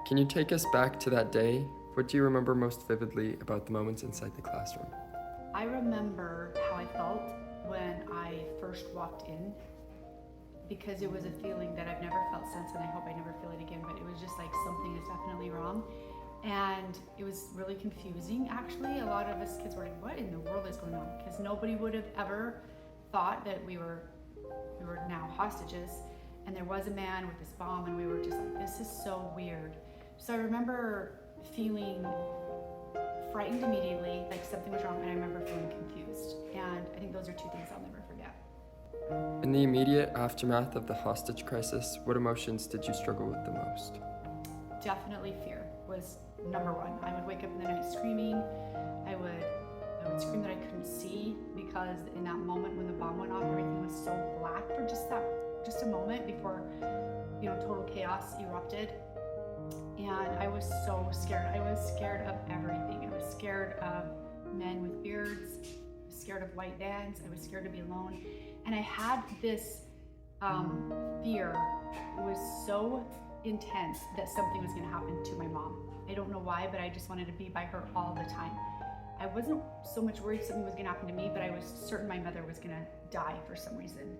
Can you take us back to that day? What do you remember most vividly about the moments inside the classroom? I remember how I felt when I first walked in, because it was a feeling that I've never felt since, and I hope I never feel it again, but it was just like something is definitely wrong. And it was really confusing, actually. A lot of us kids were like, what in the world is going on? Because nobody would have ever thought that we were now hostages. And there was a man with this bomb, and we were just like, this is so weird. So I remember feeling frightened immediately, like something was wrong, and I remember feeling confused. And I think those are two things I'll never forget. In the immediate aftermath of the hostage crisis, what emotions did you struggle with the most? Definitely fear was number one. I would wake up in the night screaming. I would scream that I couldn't see, because in that moment when the bomb went off, everything was so black for just a moment before, total chaos erupted. And I was so scared. I was scared of everything. I was scared of men with beards. I was scared of white vans. I was scared to be alone. And I had this fear was so intense that something was going to happen to my mom. I don't know why, but I just wanted to be by her all the time. I wasn't so much worried something was going to happen to me, but I was certain my mother was going to die for some reason.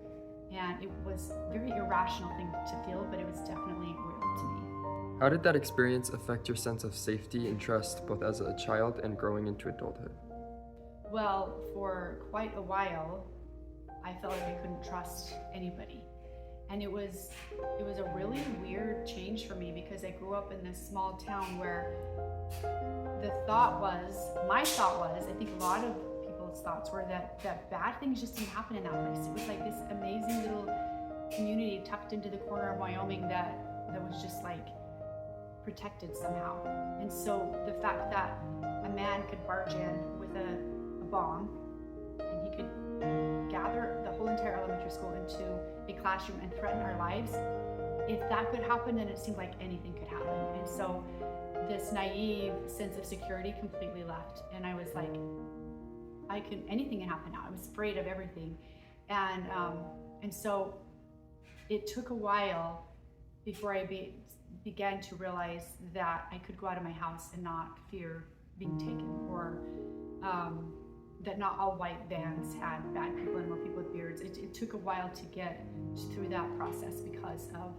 And it was a very irrational thing to feel, but it was definitely real to me. How did that experience affect your sense of safety and trust, both as a child and growing into adulthood? Well, for quite a while, I felt like I couldn't trust anybody. And it was a really weird change for me, because I grew up in this small town where my thought was, I think a lot of people's thoughts were that bad things just didn't happen in that place. It was like this amazing little community tucked into the corner of Wyoming that was just like protected somehow. And so the fact that a man could barge in with a bomb, and he could gather the whole entire elementary school into a classroom and threaten our lives, if that could happen, then it seemed like anything could happen. And so this naive sense of security completely left, and I was like, anything can happen now. I was afraid of everything. And so it took a while before I began to realize that I could go out of my house and not fear being taken, or that not all white vans had bad people and more people with beards. It took a while to get through that process, because of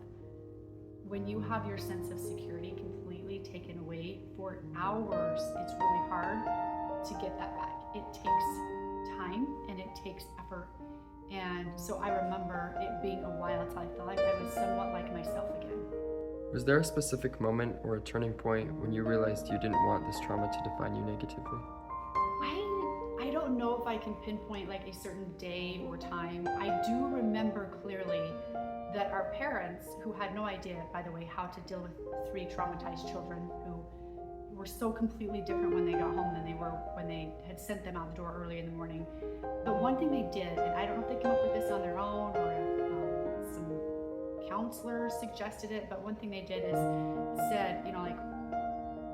when you have your sense of security completely taken away for hours, it's really hard to get that back. It takes time and it takes effort. And so I remember it being a while until I felt like I was somewhat like myself again. Was there a specific moment or a turning point when you realized you didn't want this trauma to define you negatively? I don't know if I can pinpoint like a certain day or time. I do remember clearly that our parents, who had no idea, by the way, how to deal with 3 traumatized children who were so completely different when they got home than they were when they had sent them out the door early in the morning. But one thing they did, and I don't know if they came up with this on their own or if some counselors suggested it, but one thing they did is said,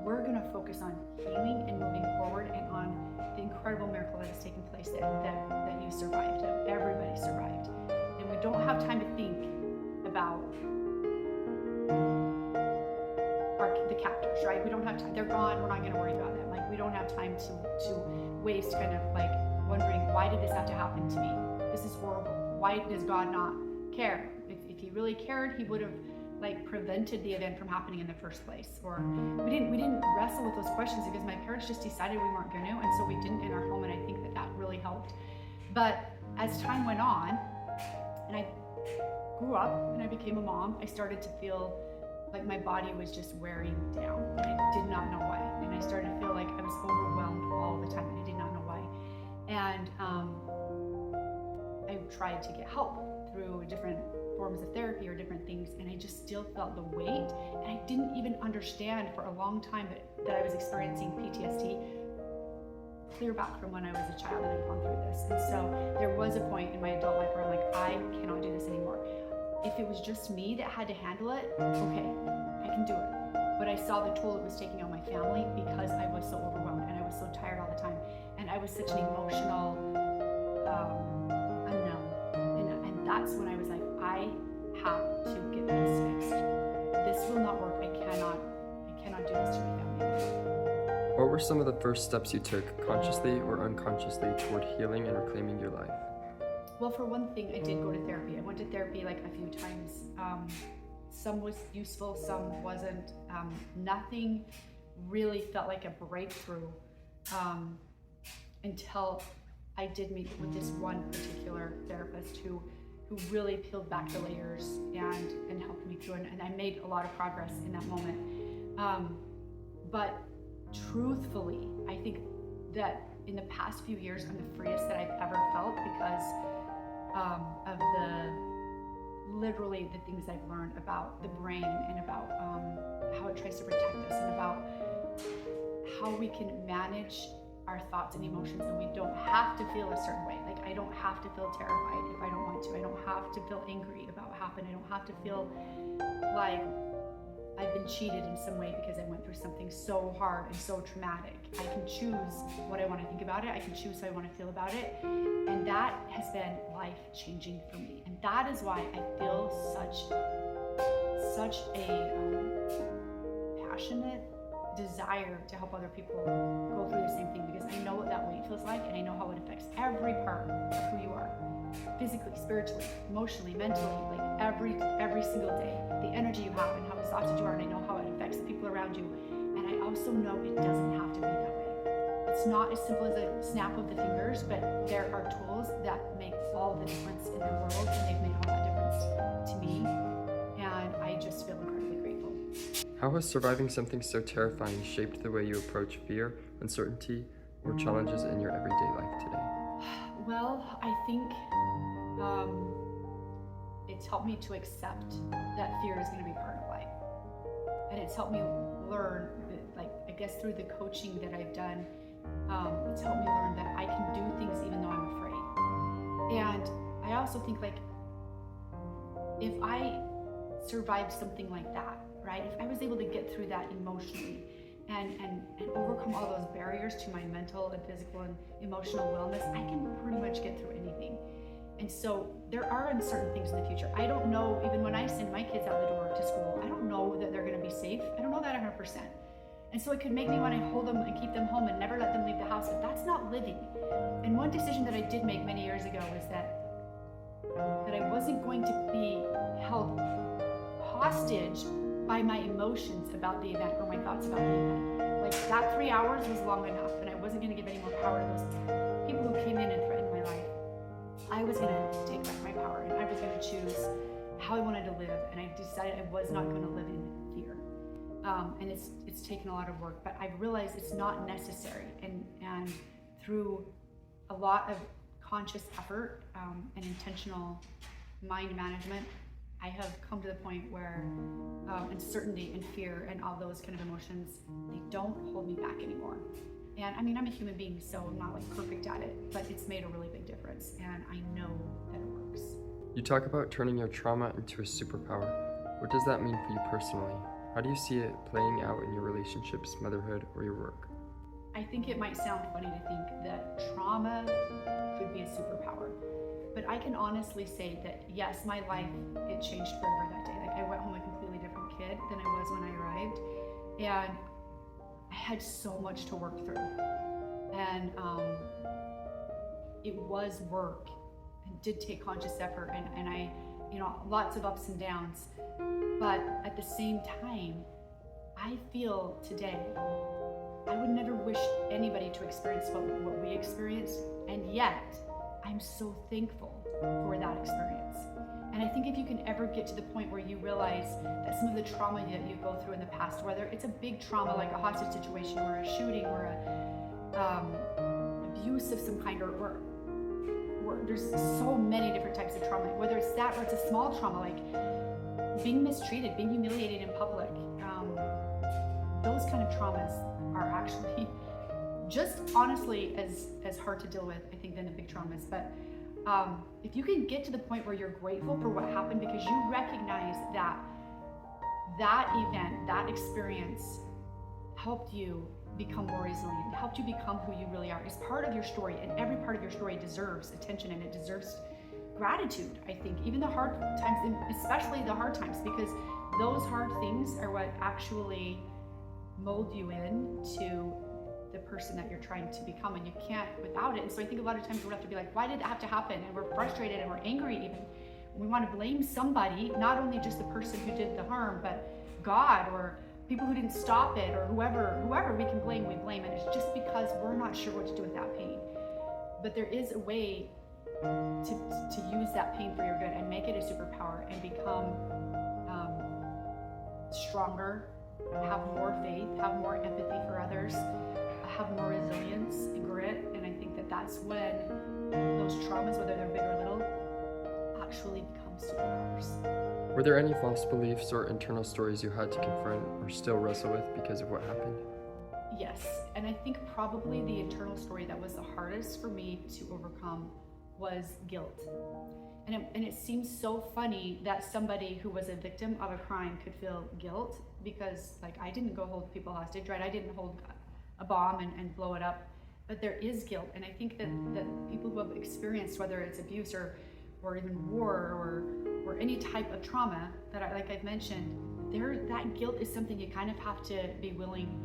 we're going to focus on healing and moving forward, and on the incredible miracle that has taken place that you survived, that everybody survived. And we don't have time to think about the captors, right? We don't have time. They're gone. We're not going to worry about them. Like, we don't have time to waste kind of like wondering, why did this have to happen to me? This is horrible. Why does God not care? If he really cared, he would have prevented the event from happening in the first place. Or we didn't wrestle with those questions, because my parents just decided we weren't going to, and so we didn't in our home, and I think that really helped. But as time went on, and I grew up and I became a mom, I started to feel like my body was just wearing down, and I did not know why. And I started to feel like I was overwhelmed all the time, and I did not know why. And I tried to get help through different forms of therapy or different things, and I just still felt the weight, and I didn't even understand for a long time that I was experiencing PTSD clear back from when I was a child and I'd gone through this. And so there was a point in my adult life where I'm like, I cannot do this anymore. If it was just me that had to handle it, okay, I can do it. But I saw the toll it was taking on my family, because I was so overwhelmed and I was so tired all the time, and I was such an emotional unknown. And that's when I was like, I have to get this fixed. This will not work. I do this to my family anymore. What were some of the first steps you took, consciously or unconsciously, toward healing and reclaiming your life? Well, for one thing, I did go to therapy. I went to therapy like a few times. Some was useful, some wasn't. Nothing really felt like a breakthrough until I did meet with this one particular therapist who really peeled back the layers and helped me through, and I made a lot of progress in that moment. But truthfully, I think that in the past few years, I'm the freest that I've ever felt because of literally the things I've learned about the brain and about how it tries to protect us and about how we can manage our thoughts and emotions, and we don't have to feel a certain way. Like, I don't have to feel terrified if I don't want to. I don't have to feel angry about what happened. I don't have to feel like I've been cheated in some way because I went through something so hard and so traumatic. I can choose what I want to think about it. I can choose how I want to feel about it. And that has been life-changing for me. And that is why I feel such a passionate desire to help other people go through the same thing, because I know what that weight feels like, and I know how it affects every part of who you are, physically, spiritually, emotionally, mentally, like every single day, the energy you have and how exhausted you are, and I know how it affects the people around you. And I also know it doesn't have to be that way. It's not as simple as a snap of the fingers, but there are tools that make all the difference in the world, and they've made all that difference to me, and I just feel incredibly grateful. How has surviving something so terrifying shaped the way you approach fear, uncertainty, or challenges in your everyday life today? Well, I think it's helped me to accept that fear is going to be part of life. And it's helped me learn, that, I guess through the coaching that I've done, it's helped me learn that I can do things even though I'm afraid. And I also think, if I survived something like that, right? If I was able to get through that emotionally and overcome all those barriers to my mental and physical and emotional wellness, I can pretty much get through anything. And so there are uncertain things in the future. I don't know, even when I send my kids out the door to school, I don't know that they're going to be safe. I don't know that 100%. And so it could make me want to hold them and keep them home and never let them leave the house, but that's not living. And one decision that I did make many years ago was that I wasn't going to be held hostage by my emotions about the event or my thoughts about the event. Like, that 3 hours was long enough, and I wasn't going to give any more power to those people who came in and threatened my life. I was going to take back my power, and I was going to choose how I wanted to live, and I decided I was not going to live in fear. And it's taken a lot of work, but I've realized it's not necessary, and through a lot of conscious effort and intentional mind management, I have come to the point where uncertainty and fear and all those kind of emotions, they don't hold me back anymore. And I mean, I'm a human being, so I'm not perfect at it, but it's made a really big difference, and I know that it works. You talk about turning your trauma into a superpower. What does that mean for you personally? How do you see it playing out in your relationships, motherhood, or your work? I think it might sound funny to think that trauma could be a superpower. But I can honestly say that, yes, my life, it changed forever that day. I went home a completely different kid than I was when I arrived. And I had so much to work through. And it was work. It did take conscious effort. And I, lots of ups and downs. But at the same time, I feel today, I would never wish anybody to experience what we experienced. And yet, I'm so thankful for that experience. And I think if you can ever get to the point where you realize that some of the trauma that you go through in the past, whether it's a big trauma like a hostage situation or a shooting or abuse of some kind, or there's so many different types of trauma, whether it's that or it's a small trauma like being mistreated, being humiliated in public, those kind of traumas are actually just honestly as hard to deal with, I think, than the big traumas. But if you can get to the point where you're grateful for what happened because you recognize that event, that experience helped you become more resilient, helped you become who you really are, is part of your story, and every part of your story deserves attention and it deserves gratitude, I think, even the hard times, and especially the hard times, because those hard things are what actually mold you into the person that you're trying to become, and you can't without it. And so I think a lot of times we have to be like, why did that have to happen? And we're frustrated and we're angry even. We want to blame somebody, not only just the person who did the harm, but God or people who didn't stop it, or whoever we can blame, we blame. And it's just because we're not sure what to do with that pain. But there is a way to use that pain for your good and make it a superpower and become stronger, have more faith, have more empathy for others, have more resilience and grit. And I think that that's when those traumas, whether they're big or little, actually become superpowers. Were there any false beliefs or internal stories you had to confront or still wrestle with because of what happened? Yes, and I think probably the internal story that was the hardest for me to overcome was guilt. And it seems so funny that somebody who was a victim of a crime could feel guilt, because like I didn't go hold people hostage, right? I didn't hold a bomb and blow it up, but there is guilt. And I think that people who have experienced, whether it's abuse or even war or any type of trauma that like I've mentioned, that guilt is something you kind of have to be willing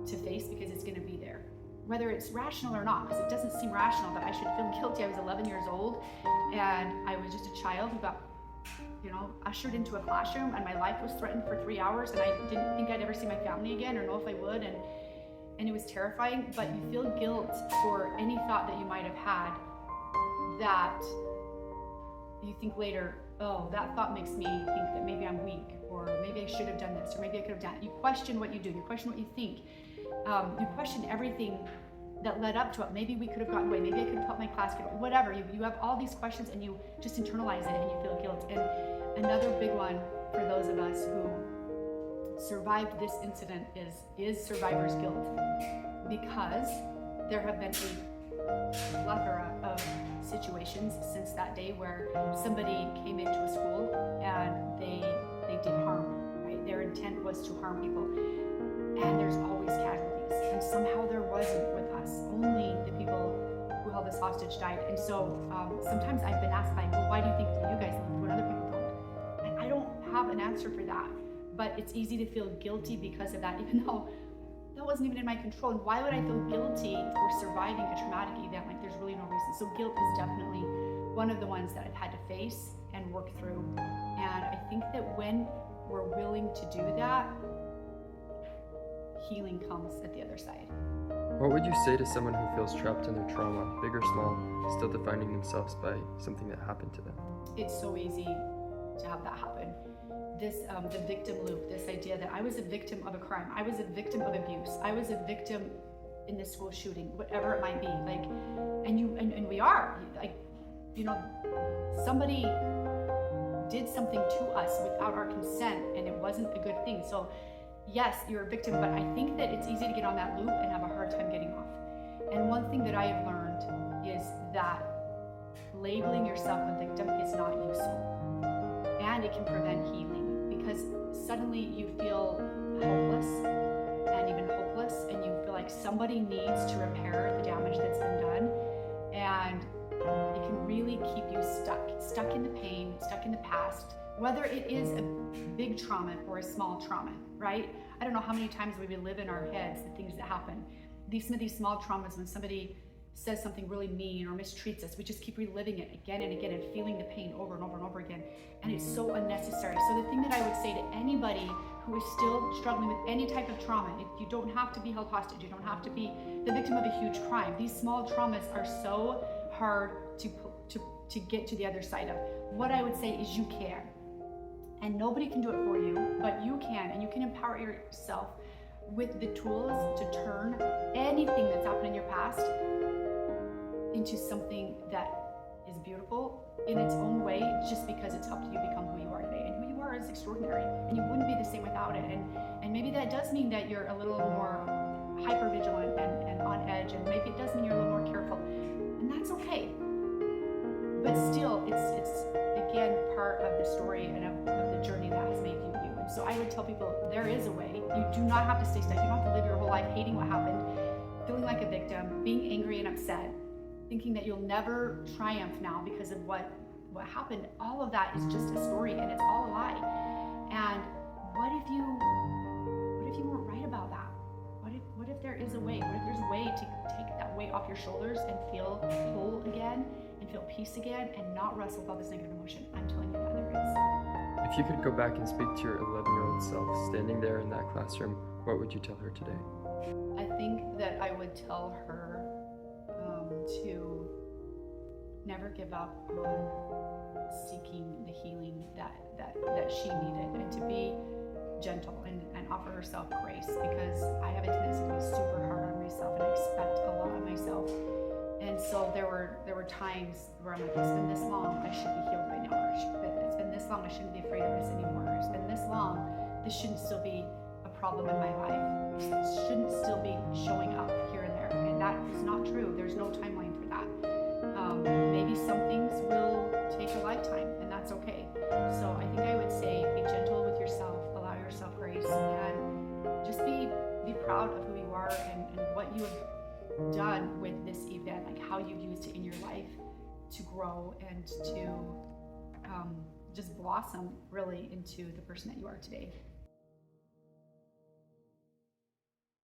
to face, because it's going to be there, whether it's rational or not, because it doesn't seem rational that I should feel guilty. I was 11 years old and I was just a child who got, ushered into a classroom, and my life was threatened for 3 hours, and I didn't think I'd ever see my family again or know if I would, and it was terrifying. But you feel guilt for any thought that you might have had that you think later, oh, that thought makes me think that maybe I'm weak, or maybe I should have done this, or maybe I could have done it. You question what you do, you question what you think, you question everything that led up to it. Maybe we could have gotten away, maybe I could have helped my class get away, whatever. You have all these questions and you just internalize it and you feel guilt. And another big one for those of us who survived this incident is survivor's guilt, because there have been a plethora of situations since that day where somebody came into a school and they did harm, right? Their intent was to harm people, and there's always casualties. And somehow there wasn't with us. Only the people who held us hostage died. And so sometimes I've been asked, like, well, why do you think you guys live when other people don't? And I don't have an answer for that, but it's easy to feel guilty because of that, even though that wasn't even in my control. And why would I feel guilty for surviving a traumatic event? Like, there's really no reason. So guilt is definitely one of the ones that I've had to face and work through. And I think that when we're willing to do that, healing comes at the other side. What would you say to someone who feels trapped in their trauma, big or small, still defining themselves by something that happened to them? It's so easy to have that happen. The victim loop, this idea that I was a victim of a crime, I was a victim of abuse, I was a victim in this school shooting, whatever it might be. Like, and we are, like, somebody did something to us without our consent, and it wasn't a good thing. So yes, you're a victim, but I think that it's easy to get on that loop and have a hard time getting off. And one thing that I have learned is that labeling yourself a victim is not useful, and it can prevent healing, because suddenly you feel helpless and even hopeless, and you feel like somebody needs to repair the damage that's been done, and it can really keep you stuck in the pain, stuck in the past, whether it is a big trauma or a small trauma, right? I don't know how many times we relive in our heads the things that happen. Some of these small traumas, when somebody says something really mean or mistreats us, we just keep reliving it again and again and feeling the pain over and over and over again. And it's so unnecessary. So the thing that I would say to anybody who is still struggling with any type of trauma, you don't have to be held hostage, you don't have to be the victim of a huge crime. These small traumas are so hard to get to the other side of. What I would say is you can. And nobody can do it for you, but you can, and you can empower yourself with the tools to turn anything that's happened in your past into something that is beautiful in its own way, just because it's helped you become who you are today. And who you are is extraordinary, and you wouldn't be the same without it. And maybe that does mean that you're a little more hyper vigilant and on edge, and maybe it does mean you're a little more careful, and that's okay. But still, it's again part of the story and of the journey that has made you you. And so I would tell people, there is a way. You do not have to stay stuck. You don't have to live your whole life hating what happened, feeling like a victim, being angry and upset, thinking that you'll never triumph now because of what happened. All of that is just a story, and it's all a lie. And what if you weren't right about that? your shoulders and feel whole again and feel peace again and not wrestle with all this negative emotion. I'm telling you that there is. If you could go back and speak to your 11-year-old self standing there in that classroom, what would you tell her today? I think that I would tell her to never give up on seeking the healing that she needed, and to be gentle and offer herself grace, because I have a tendency to be super hard on myself and I expect a lot of myself. And so there were times where I'm like, it's been this long, I should be healed by now. Or it's been this long, I shouldn't be afraid of this anymore. It's been this long, this shouldn't still be a problem in my life. It shouldn't still be showing up here and there. And that is not true. There's no timeline for that. Maybe some things will take a lifetime, and that's okay. So I think I would say be gentle with yourself, allow yourself grace, and just be proud of who you are and what you have done with this event, like how you've used it in your life to grow and to just blossom really into the person that you are today.